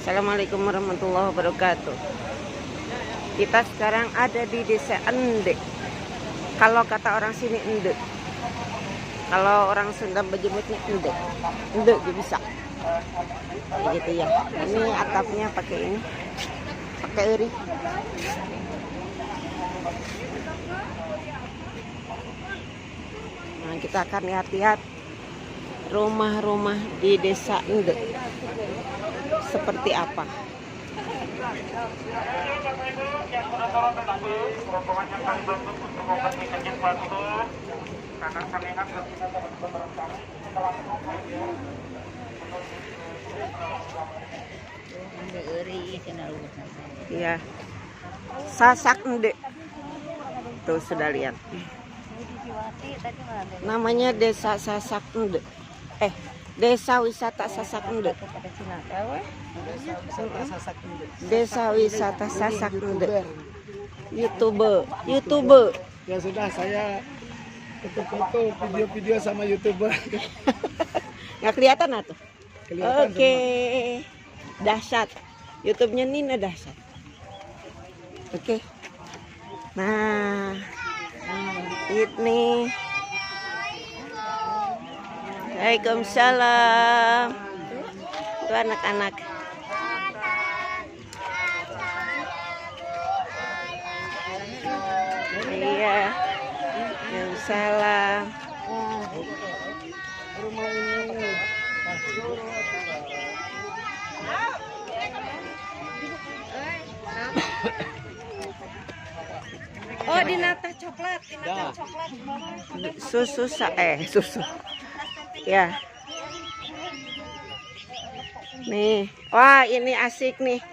Assalamualaikum warahmatullahi wabarakatuh. Kita sekarang ada di desa Ende. Kalau kata orang sini Ende. Kalau orang Sunda menyebutnya Ende. Ende juga bisa. Gitu ya. Ini atapnya pakai ini. Pakai eri. Nah, kita akan lihat-lihat rumah-rumah di desa Ende seperti apa. Iya, Sasak Ende. Tuh sudah lihat. Namanya Desa Sasak Ende. Desa Wisata Sasak Ende. Desa Wisata Sasak Ende. YouTuber. Ya sudah, saya foto-foto, video-video sama YouTuber. Nggak kelihatan atuh. Kelihatan Oke. Dahsyat. YouTube-nya Nina dahsyat. Oke. Nah, ini. Waalaikumsalam. Itu anak-anak. Iya. Waalaikumsalam. Rumah ini. Oh, di nata coklat, susu. Ya. Nih, wah ini asik nih.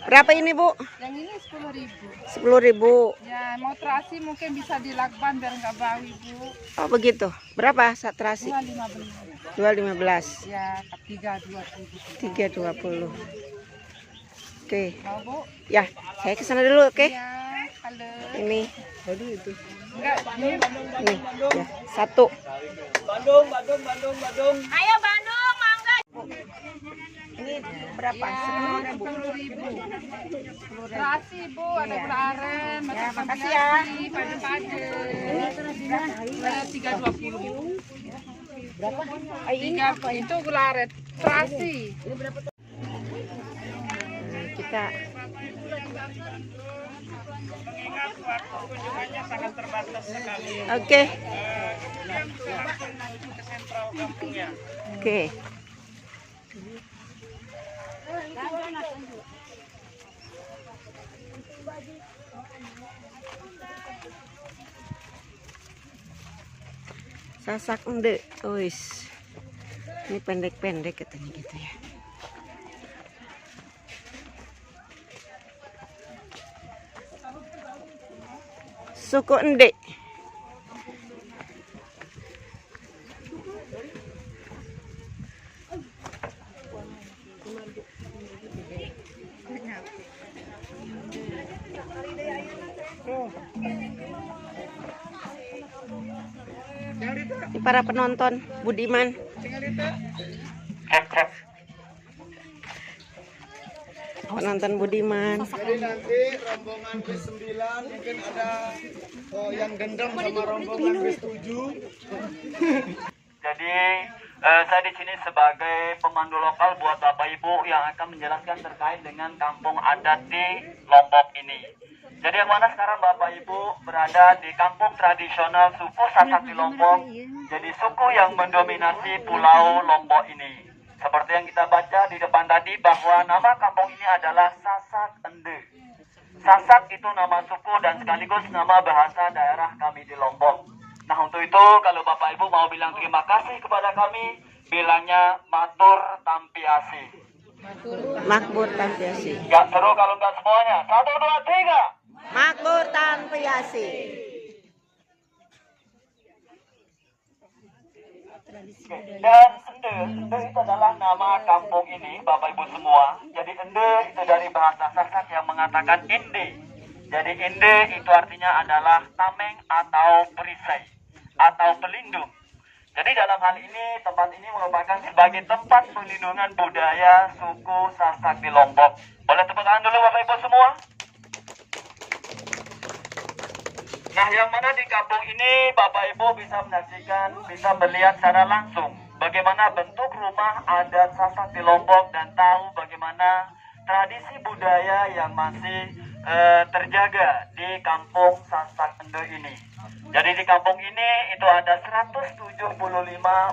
Berapa ini, Bu? Yang ini 10.000. 10.000. Ya, mau terasi mungkin bisa dilakban biar nggak bau, Bu. Oh, begitu. Berapa terasi? 2.15. 2.15. Ya, 3.20. 3.20. Oke. Mau, Bu? Ya, saya ke sana dulu, oke? Ya, halo. Ini, Aduh itu. Enggak, ini. nih, ya, satu. Bandung. Ayo Bandung, mangga. Ini berapa? Ya, 10.000. Terasi, Bu, ada gula aren, Ya, macam makasih ya. pade-pade. 3.20. Berapa? Ini Tiga, itu gula aren. Terasi. kita oke. Oke. Sasak Ende. Wis. Ini pendek-pendek katanya gitu ya. Suku Ende. Ini para penonton Budiman. Penonton Budiman. Jadi nanti rombongan B9 mungkin ada yang gendam sama rombongan B7. Jadi saya di sini sebagai pemandu lokal buat Bapak Ibu yang akan menjelaskan terkait dengan kampung adat di Lombok ini. Jadi yang mana sekarang Bapak Ibu berada di kampung tradisional suku Sasak di Lombok. Jadi suku yang mendominasi pulau Lombok ini. Seperti yang kita baca di depan tadi bahwa nama kampung ini adalah Sasak Ende. Sasak itu nama suku dan sekaligus nama bahasa daerah kami di Lombok. Nah untuk itu kalau Bapak Ibu mau bilang terima kasih kepada kami, bilangnya matur tampiasi. Makmur Tampiasi. Gak seru kalau nggak semuanya. 1, 2, 3. Makmur Tampiasi. Dan Ende itu adalah nama kampung ini, Bapak Ibu semua. Jadi Ende itu dari bahasa Sasak yang mengatakan inde. Jadi inde itu artinya adalah tameng atau perisai atau pelindung. Jadi dalam hal ini, tempat ini merupakan sebagai tempat perlindungan budaya suku Sasak di Lombok. Boleh tepuk tangan dulu Bapak Ibu semua? Nah, yang mana di kampung ini Bapak Ibu bisa menyaksikan, bisa melihat secara langsung bagaimana bentuk rumah adat Sasak di Lombok dan tahu bagaimana tradisi budaya yang masih terjaga di kampung Sasak Ende ini. Jadi di kampung ini itu ada 175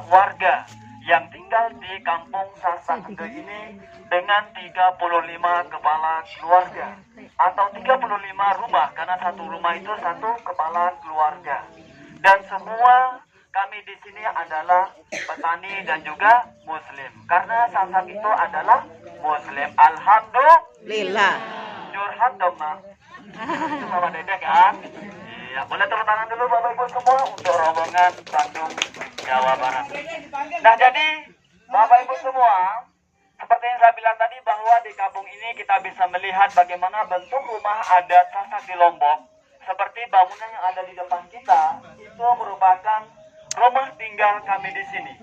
warga yang tinggal di kampung Sasak Ende ini dengan 35 kepala keluarga atau 35 rumah, karena satu rumah itu satu kepala keluarga. Dan semua kami di sini adalah petani dan juga muslim. Karena Sasak itu adalah muslim. Alhamdulillah. Curhat dong, Mak. Itu sama Dede kan? Iya, boleh tepuk tangan dulu Bapak Ibu semua untuk rombongan Bandung, Jawa Barat. Nah, jadi Bapak Ibu semua, seperti yang saya bilang tadi bahwa di kampung ini kita bisa melihat bagaimana bentuk rumah adat Sasak di Lombok. Seperti bangunan yang ada di depan kita, itu merupakan rumah tinggal kami di sini.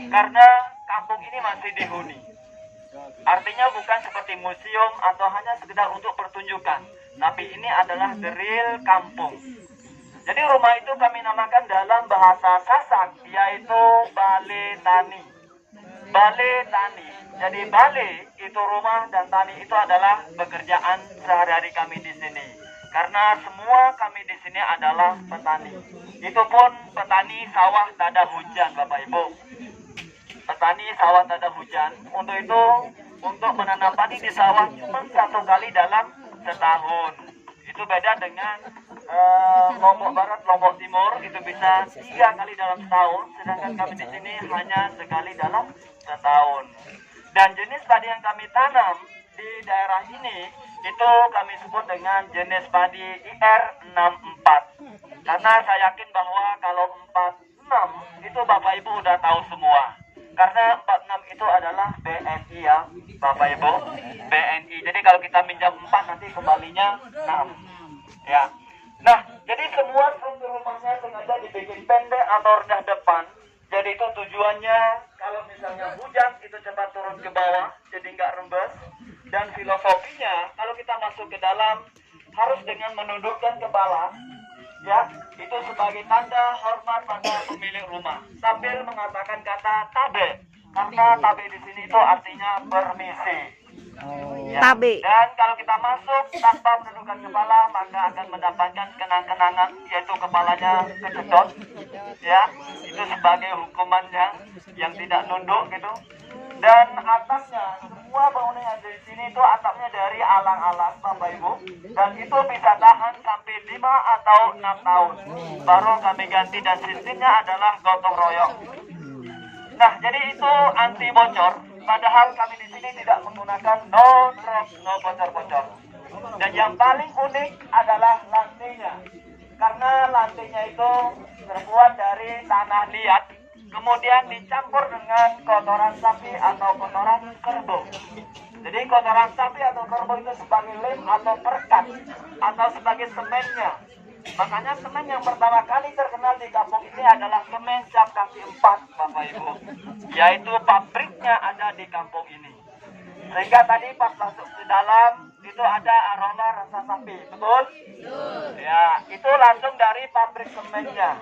Karena kampung ini masih dihuni. Artinya bukan seperti museum atau hanya sekedar untuk pertunjukan, tapi ini adalah the real kampung. Jadi rumah itu kami namakan dalam bahasa Sasak, yaitu Bale Tani. Bale Tani. Jadi Bale itu rumah dan Tani itu adalah pekerjaan sehari-hari kami di sini. Karena semua kami di sini adalah petani. Itu pun petani sawah tak ada hujan, Bapak Ibu. Petani sawah tak ada hujan. Untuk itu, untuk menanam padi di sawah cuma satu kali dalam setahun. Itu beda dengan Lombok Barat, Lombok Timur itu bisa 3 kali dalam setahun, sedangkan kami di sini hanya sekali dalam setahun. Dan jenis padi yang kami tanam di daerah ini itu kami sebut dengan jenis padi IR64. Karena saya yakin bahwa kalau 46 itu Bapak Ibu udah tahu semua. Karena 46 itu adalah BNI ya, Bapak Ibu. BNI. Jadi kalau kita minjam 4 nanti kembalinya 6. Ya. Nah, jadi semua struktur rumahnya sengaja dibikin pendek atau rendah depan. Jadi itu tujuannya kalau misalnya hujan itu cepat turun ke bawah, jadi nggak rembes. Dan filosofinya kalau kita masuk ke dalam harus dengan menundukkan kepala, ya, itu sebagai tanda hormat pada pemilik rumah. Sambil mengatakan kata tabe, karena tabe di sini itu artinya permisi. Ya. Tabe. Dan kalau kita masuk tanpa menundukkan kepala, maka akan mendapatkan kenang-kenangan, yaitu kepalanya kecedot. Ya, itu sebagai hukumannya yang tidak nunduk gitu. Dan atapnya, semua bangunan yang di sini itu atapnya dari alang-alang, Bapak Ibu. Dan itu bisa tahan sampai 5 atau 6 tahun. Baru kami ganti dan sistemnya adalah gotong royong. Nah, jadi itu anti bocor. Padahal kami di sini tidak menggunakan no drop, no bocor-bocor. Dan yang paling unik adalah lantainya. Karena lantainya itu terbuat dari tanah liat, kemudian dicampur dengan kotoran sapi atau kotoran kerbau. Jadi kotoran sapi atau kerbau itu sebagai lem atau perekat atau sebagai semennya. Makanya semen yang pertama kali terkenal di kampung ini adalah semen Cap Kaki 4, Bapak Ibu. Yaitu pabriknya ada di kampung ini. Sehingga tadi pas masuk ke dalam itu ada aroma rasa sapi, betul? Ya, itu langsung dari pabrik semennya.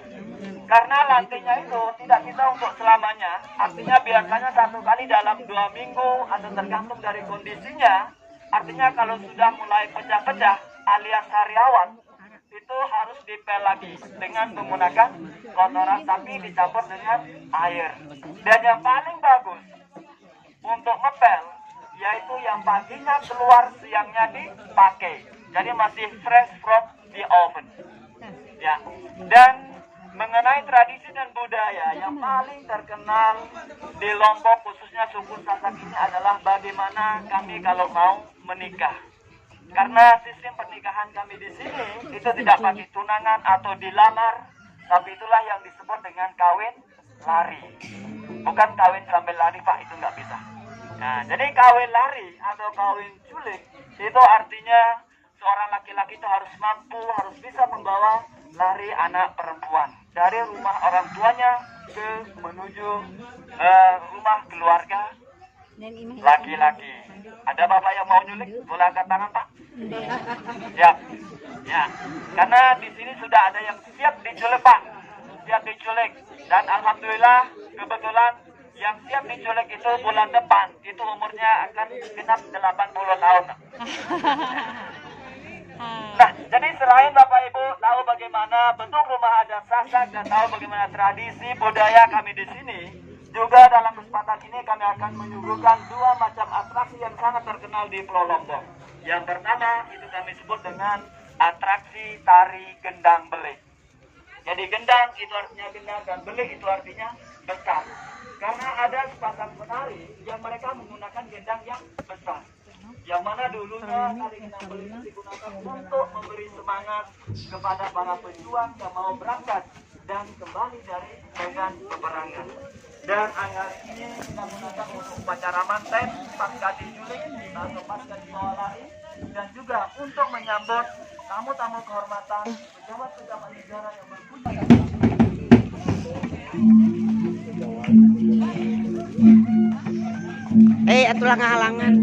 Karena lantainya itu tidak bisa untuk selamanya, artinya biasanya 1 kali dalam 2 minggu atau tergantung dari kondisinya. Artinya kalau sudah mulai pecah-pecah alias sariawan, itu harus dipel lagi dengan menggunakan kotoran sapi dicampur dengan air. Dan yang paling bagus untuk ngepel yaitu yang paginya keluar, siangnya dipakai. Jadi masih fresh from the oven. Ya. Dan mengenai tradisi dan budaya yang paling terkenal di Lombok khususnya suku Sasak ini adalah bagaimana kami kalau mau menikah. Karena sistem pernikahan kami di sini itu tidak pakai tunangan atau dilamar, tapi itulah yang disebut dengan kawin lari. Bukan kawin sambil lari, Pak, itu nggak bisa. Nah, jadi kawin lari atau kawin culik itu artinya seorang laki-laki itu harus mampu, harus bisa membawa lari anak perempuan dari rumah orang tuanya ke menuju rumah keluarga laki-laki. Ada bapak yang mau nyulik? Boleh angkat tangan, Pak? Siap. Ya, karena di sini sudah ada yang siap diculik, Pak. Siap diculik. Dan alhamdulillah kebetulan yang siap diculik itu bulan depan. Itu umurnya akan genap 80 tahun. Nah, jadi selain Bapak Ibu tahu bagaimana bentuk rumah adat Sasak dan tahu bagaimana tradisi budaya kami di sini, juga dalam kesempatan ini kami akan menyuguhkan dua macam atraksi yang sangat terkenal di Pulau Lombok. Yang pertama itu kami sebut dengan atraksi tari gendang belik. Jadi gendang itu artinya gendang dan belik itu artinya besar. Karena ada sepasang penari yang mereka menggunakan gendang yang besar. Yang mana dulunya tari gendang belik itu digunakan untuk memberi semangat kepada para pejuang yang mau berangkat dan kembali dari medan peperangan. Dan hari ini kita gunakan untuk upacara manten, pasca diculik atau pasca dibawa lari, dan juga untuk menyambut tamu-tamu kehormatan, pejabat-pejabat negara yang berkunjung. Atulang halangan.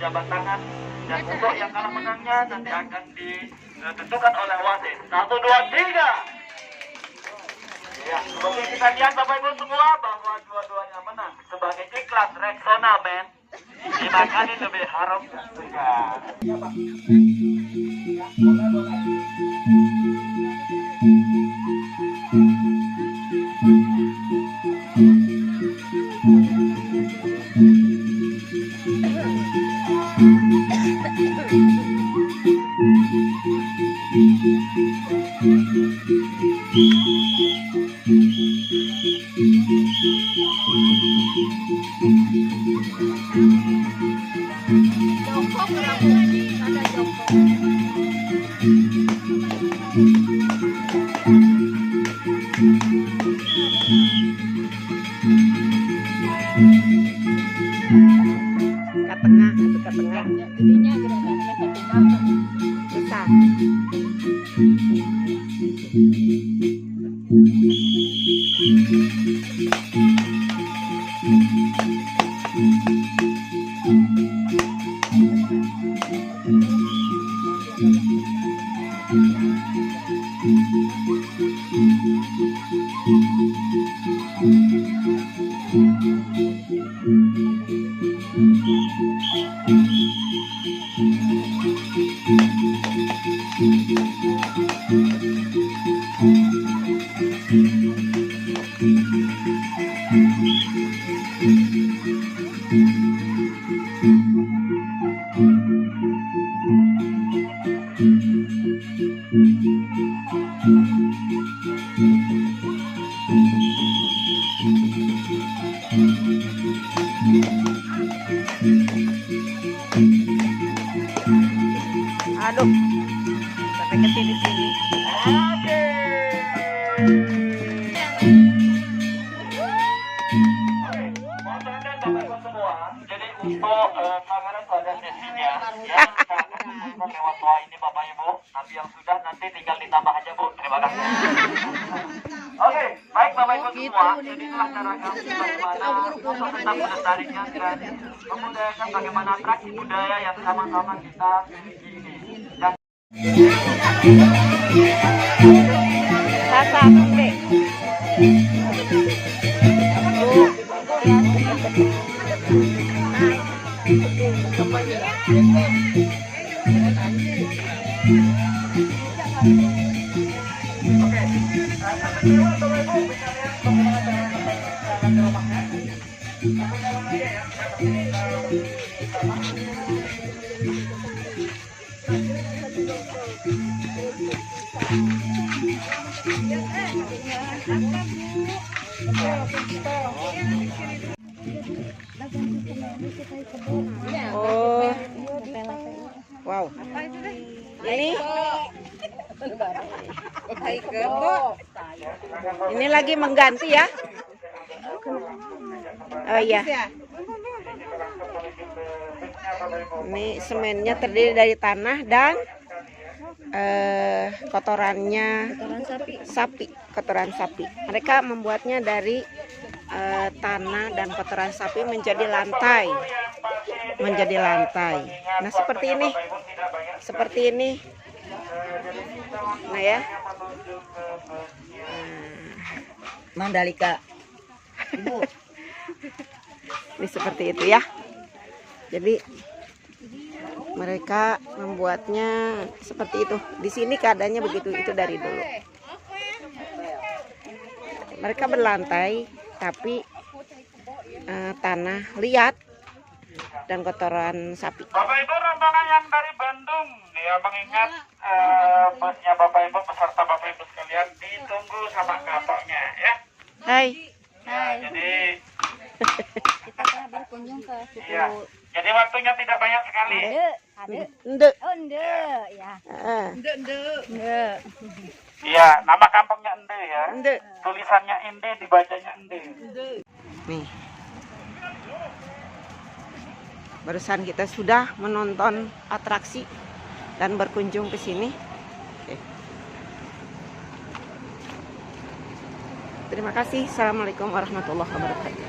jabat tangan, dan untuk yang kalah menangnya nanti akan ditentukan oleh wasit. 1, 2, 3. Ya, seperti kita lihat Bapak Ibu semua bahwa dua-duanya menang. Sebagai iklan Rexona Band, 5 kali lebih harum. Ya, Pak. Aduh, sampai ke sini. Oke. Mohon perhatian Bapak-Ibu semua. Jadi untuk pelanggaran pada sesinya, ya, kita lewat doa ini Bapak Ibu. Tapi yang sudah nanti tinggal ditambah aja Bu. Terima kasih. Oke, baik Bapak Ibu semua. Jadi itulah cara kami bagaimana untuk tetap melestarikan dan memudayakan bagaimana atraksi budaya yang sama-sama kita miliki ini. Dan Sasa Ende. Oh, wow. Ini lagi mengganti ya. Oh iya. Ini semennya terdiri dari tanah dan kotorannya kotoran sapi. Mereka membuatnya dari tanah dan kotoran sapi menjadi lantai. Nah, seperti ini. Nah ya. Mandalika. Ini seperti itu ya. Jadi mereka membuatnya seperti itu. Di sini keadaannya begitu, itu dari dulu. Mereka berlantai, tapi tanah liat dan kotoran sapi. Bapak Ibu rombongan yang dari Bandung ya, mengingat busnya Bapak Ibu beserta Bapak Ibu sekalian ditunggu sama kapoknya ya. Hai. Ya, jadi Kita pernah berkunjung ke situ. iya. Jadi waktunya tidak banyak sekali. Ende. Oh, ende, ya. Ende. Iya, nama kampungnya Ende ya. Ende. Tulisannya Ende, dibacanya Ende. Nih. Barusan kita sudah menonton atraksi dan berkunjung ke sini. Oke. Terima kasih. Assalamualaikum warahmatullahi wabarakatuh.